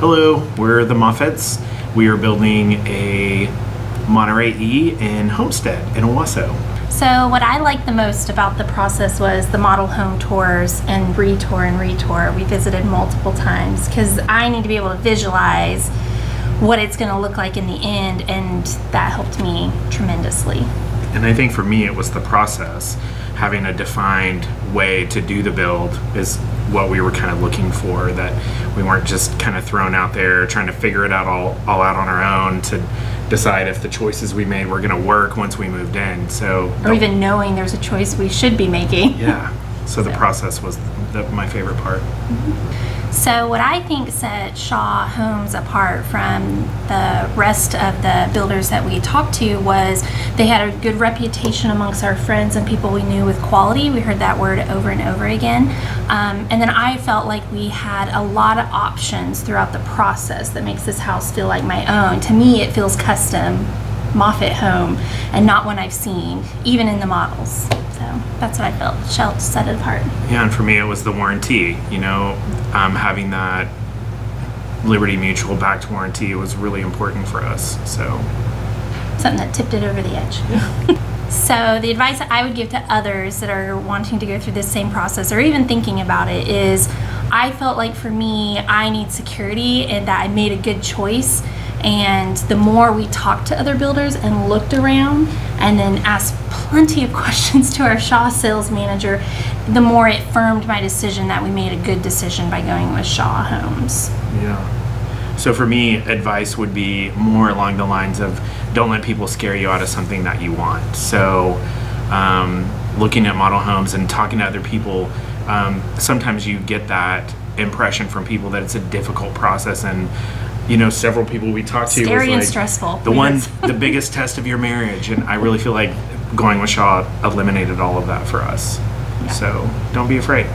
Hello, we're the Maffettes. We are building a Monterey E in Homestead in Owasso. So what I liked the most about the process was the model home tours and retour. We visited multiple times because I need to be able to visualize what it's going to look like in the end, and that helped me tremendously. And I think for me it was the process. Having a defined way to do the build is what we were kind of looking for, that we weren't just kind of thrown out there trying to figure it out all out on our own to decide if the choices we made were going to work once we moved in. Or even knowing there's a choice we should be making. Yeah. So the process was my favorite part. So what I think set Shaw Homes apart from the rest of the builders that we talked to was they had a good reputation amongst our friends and people we knew with quality. We heard that word over and over again. And then I felt like we had a lot of options throughout the process that makes this house feel like my own. To me, it feels custom, Maffette home, and not one I've seen, even in the models. So that's what I felt set it apart. Yeah, and for me it was the warranty. Having that Liberty Mutual backed warranty was really important for us. So something that tipped it over the edge. Yeah. So the advice that I would give to others that are wanting to go through this same process or even thinking about it is, I felt like for me, I need security and that I made a good choice. And the more we talked to other builders and looked around and then asked plenty of questions to our Shaw sales manager, the more it firmed my decision that we made a good decision by going with Shaw Homes. Yeah. So for me, advice would be more along the lines of, don't let people scare you out of something that you want. So looking at model homes and talking to other people, sometimes you get that impression from people that it's a difficult process, and several people we talked to scary was and stressful. The biggest test of your marriage, and I really feel like going with Shaw eliminated all of that for us. Yeah. So don't be afraid.